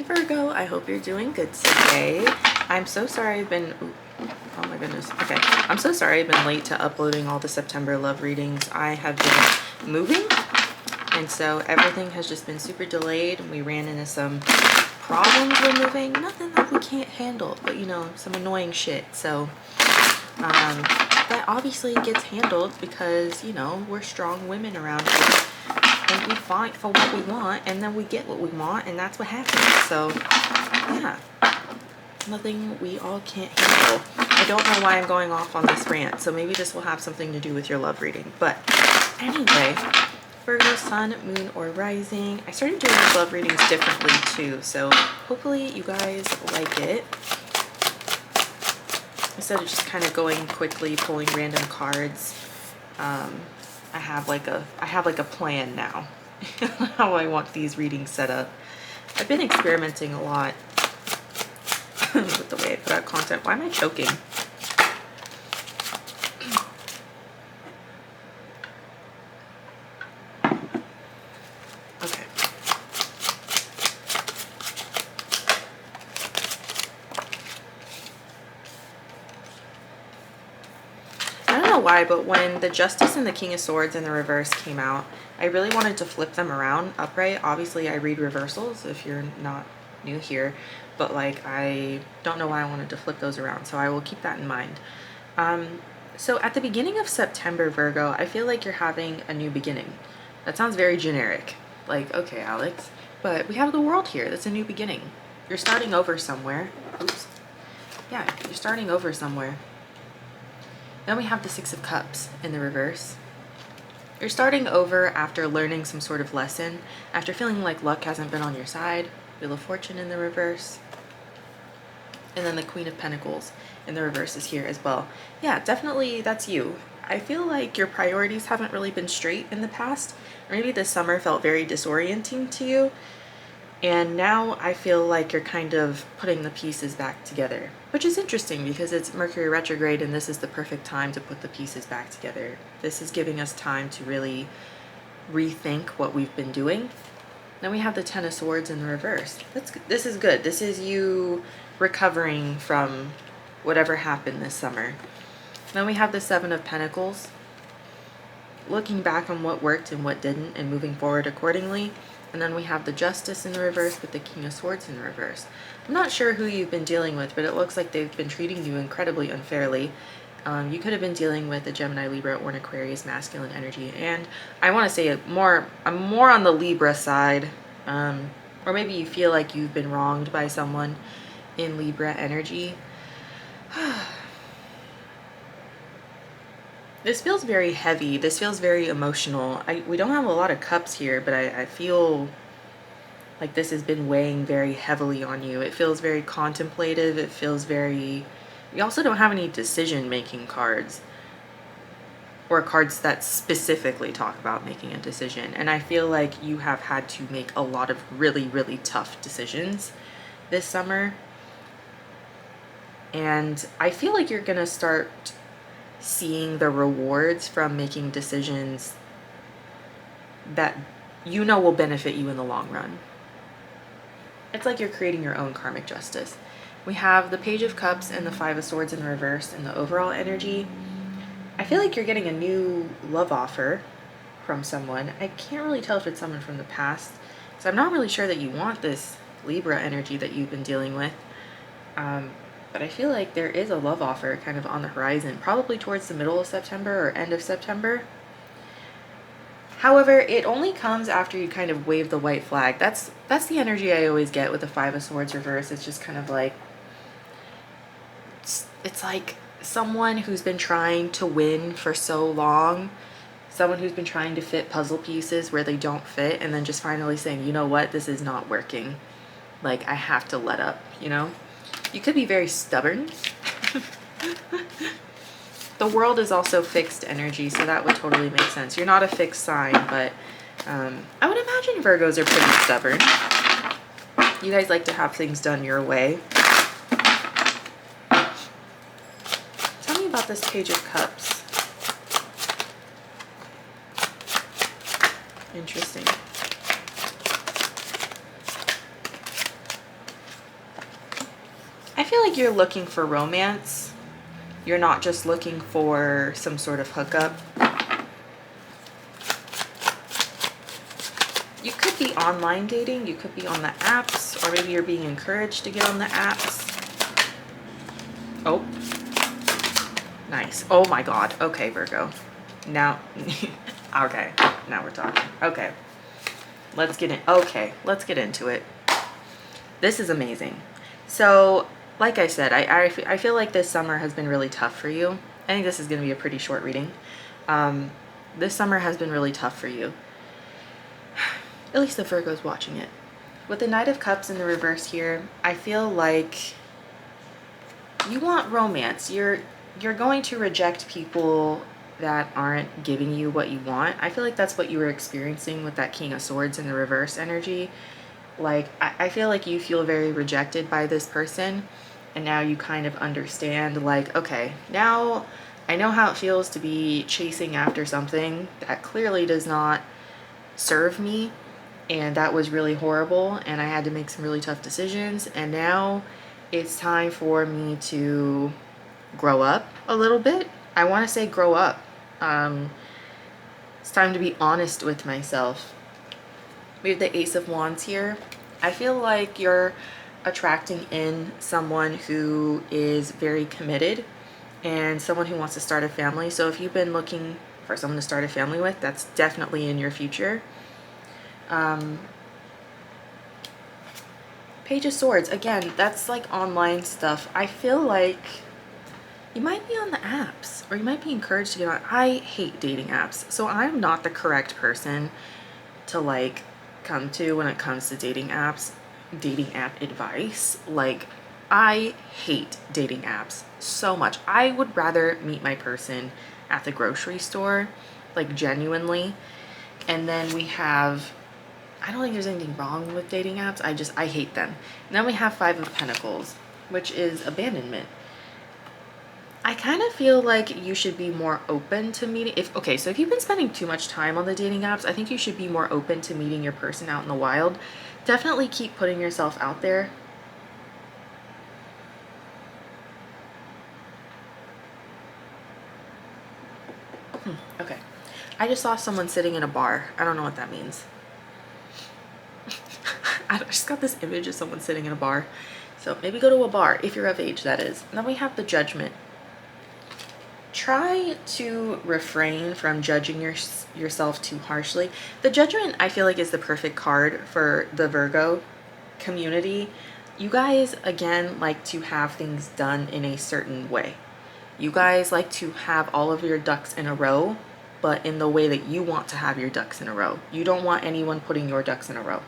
Virgo, I hope you're doing good today. I'm so sorry I've been, oh my goodness, okay. I'm so sorry I've been late to uploading all the September love readings. I have been moving, and so everything has just been super delayed. We ran into some problems with moving, nothing that we can't handle, but you know, some annoying shit. So that obviously gets handled because, you know, we're strong women around here. And we fight for what we want, and then we get what we want, and that's what happens. So, yeah, nothing we all can't handle. I don't know why I'm going off on this rant, so maybe this will have something to do with your love reading. But anyway, Virgo, sun, moon, or rising. I started doing these love readings differently too, so hopefully you guys like it. Instead of just kind of going quickly, pulling random cards, I have like a plan now how I want these readings set up. I've been experimenting a lot with the way I put out content. Why am I choking? Okay. I don't know why, but when the Justice and the King of Swords in the reverse came out, I really wanted to flip them around upright. Obviously, I read reversals if you're not new here, but like I don't know why I wanted to flip those around, so I will keep that in mind. So at the beginning of September, Virgo, I feel like you're having a new beginning. That sounds very generic. Like, okay, Alex, but we have the world here. That's a new beginning. You're starting over somewhere. Oops. Yeah, you're starting over somewhere. Then we have the Six of Cups in the reverse. You're starting over after learning some sort of lesson, after feeling like luck hasn't been on your side. Wheel of Fortune in the reverse. And then the Queen of Pentacles in the reverse is here as well. Yeah, definitely that's you. I feel like your priorities haven't really been straight in the past. Maybe this summer felt very disorienting to you. And now I feel like you're kind of putting the pieces back together, which is interesting because it's Mercury retrograde and this is the perfect time to put the pieces back together. This is giving us time to really rethink what we've been doing. Then we have the Ten of Swords in the reverse. This is good. This is you recovering from whatever happened this summer. Then we have the Seven of Pentacles, looking back on what worked and what didn't and moving forward accordingly. And then we have the Justice in the reverse with the King of Swords in the reverse. I'm not sure who you've been dealing with, but it looks like they've been treating you incredibly unfairly. You could have been dealing with a Gemini, Libra, or an Aquarius masculine energy. And I want to say I'm more on the Libra side. Or maybe you feel like you've been wronged by someone in Libra energy. This feels very heavy. This feels very emotional. We don't have a lot of cups here, but I feel like this has been weighing very heavily on you. It feels very contemplative. It feels very... We also don't have any decision-making cards or cards that specifically talk about making a decision. And I feel like you have had to make a lot of really, really tough decisions this summer. And I feel like you're going to start seeing the rewards from making decisions that you know will benefit you in the long run. It's like you're creating your own karmic justice. We have the Page of Cups and the Five of Swords in reverse in the overall energy. I feel like you're getting a new love offer from someone. I can't really tell if it's someone from the past, so I'm not really sure that you want this Libra energy that you've been dealing with. But I feel like there is a love offer kind of on the horizon, probably towards the middle of September or end of September. However, it only comes after you kind of wave the white flag. That's the energy I always get with the Five of Swords reverse. It's just kind of like, it's like someone who's been trying to win for so long, someone who's been trying to fit puzzle pieces where they don't fit, and then just finally saying, you know what, this is not working. Like, I have to let up, you know? You could be very stubborn. The world is also fixed energy, so that would totally make sense. You're not a fixed sign, but I would imagine Virgos are pretty stubborn. You guys like to have things done your way. Tell me about this Page of Cups. Interesting. feel like you're looking for romance. You're not just looking for some sort of hookup. You could be online dating, you could be on the apps, or maybe you're being encouraged to get on the apps. Oh, nice. Oh my God. Okay, Virgo. Now, okay, now we're talking. Okay, let's get in. Okay, let's get into it. This is amazing. So, like I said, I feel like this summer has been really tough for you. I think this is going to be a pretty short reading. This summer has been really tough for you. At least the Virgo's watching it. With the Knight of Cups in the reverse here, I feel like you want romance. You're going to reject people that aren't giving you what you want. I feel like that's what you were experiencing with that King of Swords in the reverse energy. Like, I feel like you feel very rejected by this person, and now you kind of understand, like, okay, now I know how it feels to be chasing after something that clearly does not serve me, and that was really horrible, and I had to make some really tough decisions, and now it's time for me to grow up a little bit. I want to say grow up. It's time to be honest with myself. We have the Ace of Wands here. I feel like you're attracting in someone who is very committed and someone who wants to start a family. So if you've been looking for someone to start a family with, that's definitely in your future. Page of Swords, again, that's like online stuff. I feel like you might be on the apps, or you might be encouraged to get on. I hate dating apps, so I'm not the correct person to like come to when it comes to dating apps, dating app advice. Like, I hate dating apps so much. I would rather meet my person at the grocery store, like genuinely. And then we have, I don't think there's anything wrong with dating apps. I hate them. And then we have Five of Pentacles, which is abandonment. I kind of feel like you should be more open to meeting. So if you've been spending too much time on the dating apps, I think you should be more open to meeting your person out in the wild. Definitely keep putting yourself out there. Okay. I just saw someone sitting in a bar. I don't know what that means. I just got this image of someone sitting in a bar. So maybe go to a bar, if you're of age, that is. And then we have the Judgment. Try to refrain from judging yourself too harshly. The Judgment, I feel like, is the perfect card for the Virgo community. You guys, again, like to have things done in a certain way. You guys like to have all of your ducks in a row, but in the way that you want to have your ducks in a row. You don't want anyone putting your ducks in a row.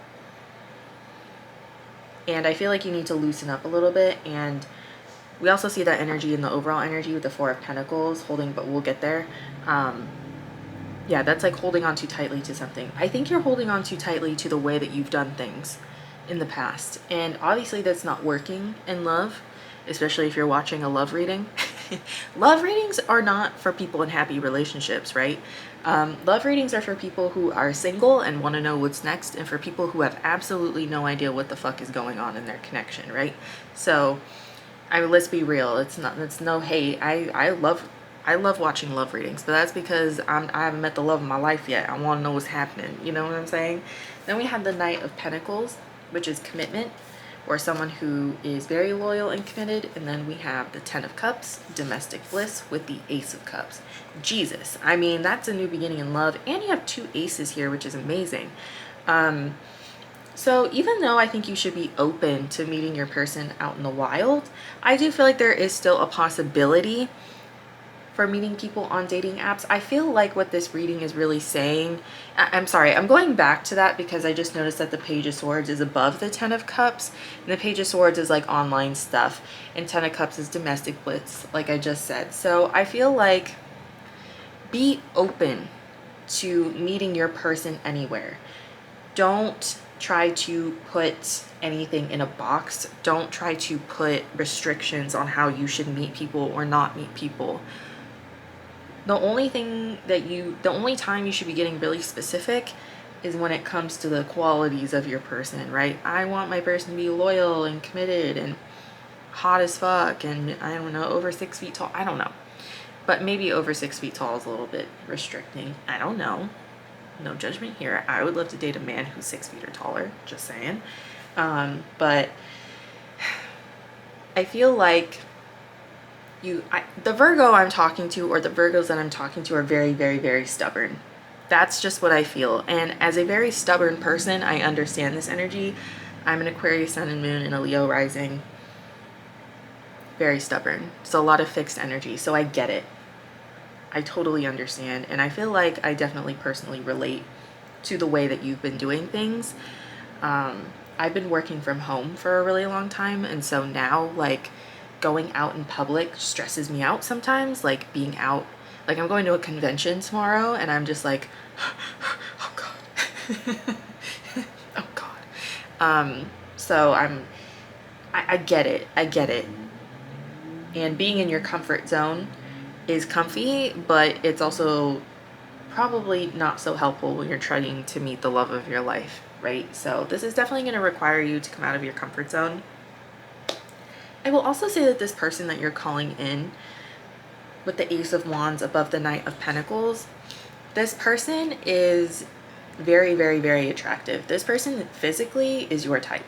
And I feel like you need to loosen up a little bit. And we also see that energy in the overall energy with the Four of Pentacles holding, but we'll get there. Yeah, that's like holding on too tightly to something. I think you're holding on too tightly to the way that you've done things in the past. And obviously that's not working in love, especially if you're watching a love reading. Love readings are not for people in happy relationships, right? Love readings are for people who are single and want to know what's next, and for people who have absolutely no idea what the fuck is going on in their connection, right? So, I mean, let's be real. It's no hate. I love watching love readings, but that's because I haven't met the love of my life yet. I want to know what's happening. You know what I'm saying? Then we have the Knight of Pentacles, which is commitment, or someone who is very loyal and committed. And then we have the Ten of Cups, domestic bliss, with the Ace of Cups. Jesus, I mean, that's a new beginning in love. And you have two aces here, which is amazing. So even though I think you should be open to meeting your person out in the wild, I do feel like there is still a possibility for meeting people on dating apps. I feel like what this reading is really saying, I'm sorry, I'm going back to that because I just noticed that the Page of Swords is above the Ten of Cups, and the Page of Swords is like online stuff, and Ten of Cups is domestic bliss, like I just said. So I feel like be open to meeting your person anywhere. Don't try to put anything in a box. Don't try to put restrictions on how you should meet people or not meet people. The only time you should be getting really specific is when it comes to the qualities of your person, right? I want my person to be loyal and committed and hot as fuck and, I don't know, over 6 feet tall. I don't know. But maybe over 6 feet tall is a little bit restricting. I don't know. No judgment here. I would love to date a man who's 6 feet or taller, just saying. But I feel like the Virgo I'm talking to, or the Virgos that I'm talking to, are very, very, very stubborn. That's just what I feel. And as a very stubborn person, I understand this energy. I'm an Aquarius sun and moon and a Leo rising. Very stubborn. So a lot of fixed energy. So I get it. I totally understand. And I feel like I definitely personally relate to the way that you've been doing things. I've been working from home for a really long time. And so now, like, going out in public stresses me out sometimes. Like, being out, like, I'm going to a convention tomorrow and I'm just like, oh God. Oh God. So I get it. I get it. And being in your comfort zone is comfy, but it's also probably not so helpful when you're trying to meet the love of your life, right? So this is definitely going to require you to come out of your comfort zone. I will also say that this person that you're calling in with the Ace of Wands above the Knight of Pentacles, this person is very, very, very attractive. This person physically is your type.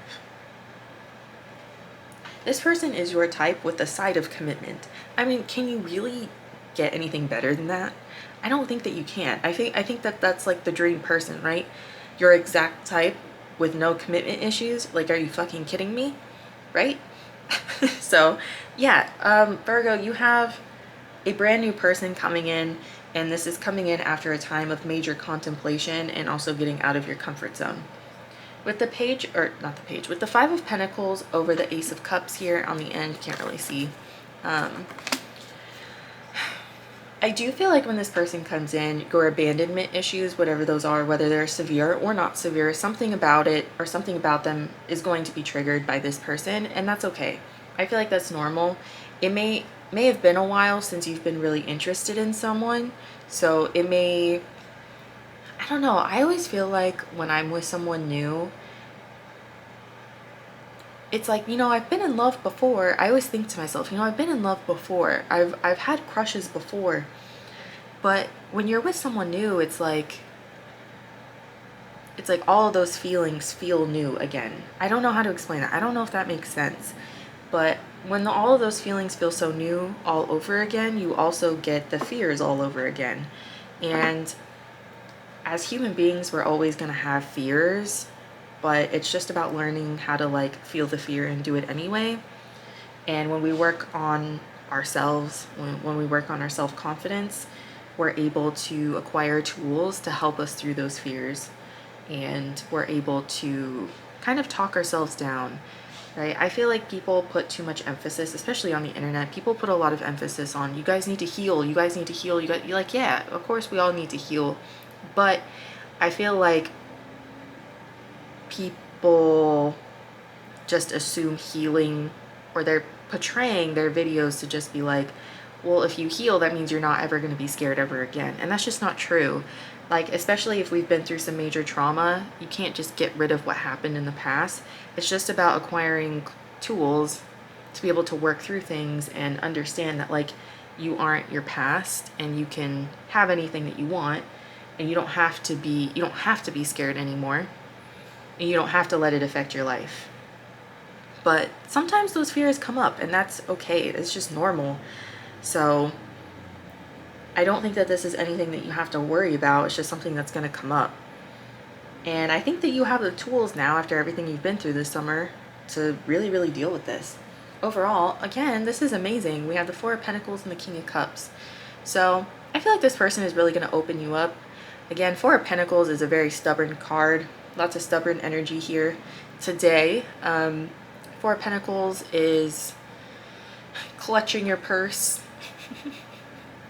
This person is your type with a side of commitment. I mean, can you really get anything better than that? I don't think that you can. I think that that's like the dream person, right? Your exact type with no commitment issues. Like, are you fucking kidding me? Right? So yeah, Virgo, you have a brand new person coming in, and this is coming in after a time of major contemplation and also getting out of your comfort zone. With the page, or not the page, with the Five of Pentacles over the Ace of Cups here on the end, can't really see. I do feel like when this person comes in, your abandonment issues, whatever those are, whether they're severe or not severe, something about it or something about them is going to be triggered by this person, and that's okay. I feel like that's normal. It may have been a while since you've been really interested in someone, so it may, I don't know. I always feel like when I'm with someone new, it's like, you know, I've been in love before. I always think to myself, you know, I've been in love before. I've had crushes before. But when you're with someone new, it's like all of those feelings feel new again. I don't know how to explain it. I don't know if that makes sense. But when all of those feelings feel so new all over again, you also get the fears all over again. And as human beings, we're always going to have fears, but it's just about learning how to, like, feel the fear and do it anyway. And when we work on ourselves, when we work on our self-confidence, we're able to acquire tools to help us through those fears, and we're able to kind of talk ourselves down, right? I feel like people put too much emphasis, especially on the internet. People put a lot of emphasis on, you guys need to heal, you guys need to heal. You're like, yeah, of course we all need to heal. But I feel like people just assume healing, or they're portraying their videos to just be like, well, if you heal, that means you're not ever going to be scared ever again. And that's just not true. Like, especially if we've been through some major trauma, you can't just get rid of what happened in the past. It's just about acquiring tools to be able to work through things and understand that, like, you aren't your past, and you can have anything that you want, and you don't have to be scared anymore, and you don't have to let it affect your life. But sometimes those fears come up, and that's okay. It's just normal. So I don't think that this is anything that you have to worry about. It's just something that's going to come up. And I think that you have the tools now, after everything you've been through this summer, to really, really deal with this. Overall, again, this is amazing. We have the Four of Pentacles and the King of Cups. So I feel like this person is really going to open you up. Again, Four of Pentacles is a very stubborn card. Lots of stubborn energy here today. Four of Pentacles is clutching your purse.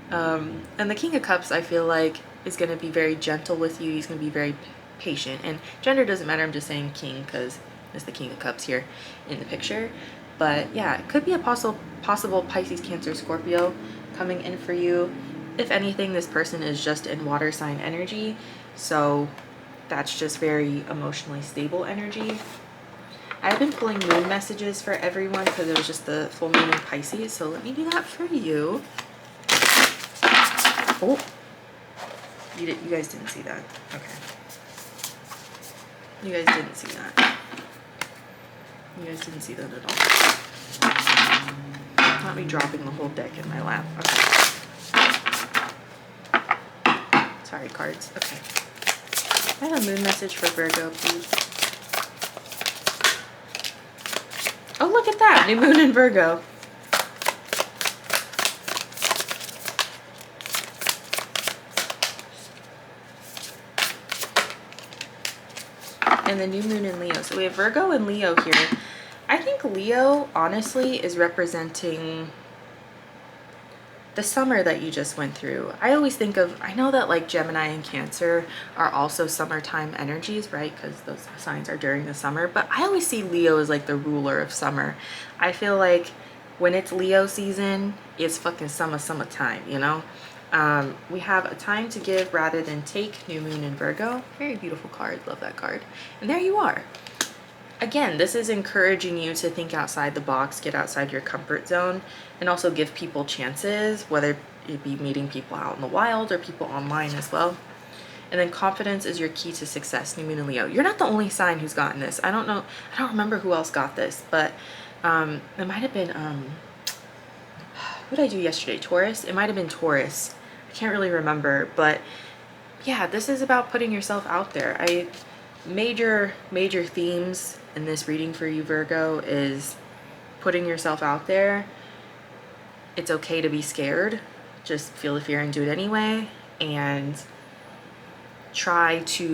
And the King of Cups, I feel like, is going to be very gentle with you. He's going to be very patient. And gender doesn't matter. I'm just saying king because it's the King of Cups here in the picture. But yeah, it could be a possible Pisces, Cancer, Scorpio coming in for you. If anything, this person is just in water sign energy. So that's just very emotionally stable energy. I've been pulling moon messages for everyone because it was just the full moon in Pisces. So let me do that for you. Oh, you guys didn't see that. Okay. You guys didn't see that. You guys didn't see that at all. Not me dropping the whole deck in my lap. Okay. Sorry, cards. Okay. I have a moon message for Virgo, please. Oh, look at that. New moon in Virgo. And the new moon in Leo. So we have Virgo and Leo here. I think Leo, honestly, is representing the summer that you just went through. I always think of, I know that like Gemini and Cancer are also summertime energies, right? Because those signs are during the summer. But I always see Leo as like the ruler of summer. I feel like when it's Leo season, it's fucking summertime, you know? We have a time to give rather than take, new moon in Virgo. Very beautiful card. Love that card. And there you are. Again, this is encouraging you to think outside the box, get outside your comfort zone, and also give people chances, whether it be meeting people out in the wild or people online as well. And then confidence is your key to success, new moon in Leo. You're not the only sign who's gotten this. I don't know. I don't remember who else got this, but it might have been, what did I do yesterday? Taurus? It might have been Taurus. I can't really remember, but yeah, this is about putting yourself out there. Major themes in this reading for you, Virgo, is putting yourself out there. It's okay to be scared. Just feel the fear and do it anyway. And try to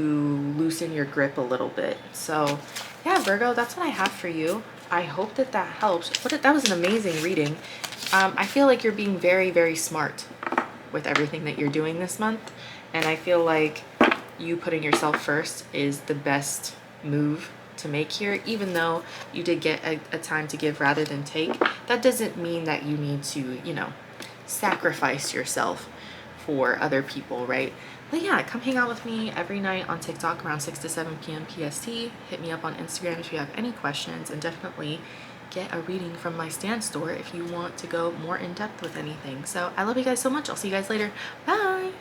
loosen your grip a little bit. So yeah, Virgo, that's what I have for you. I hope that that helps. That was an amazing reading. I feel like you're being very, very smart with everything that you're doing this month. And I feel like you putting yourself first is the best move to make here. Even though you did get a time to give rather than take, that doesn't mean that you need to, you know, sacrifice yourself for other people, right? But yeah, come hang out with me every night on TikTok around 6 to 7 p.m. PST. Hit me up on Instagram if you have any questions, and definitely get a reading from my Stan store if you want to go more in depth with anything. So I love you guys so much. I'll see you guys later. Bye.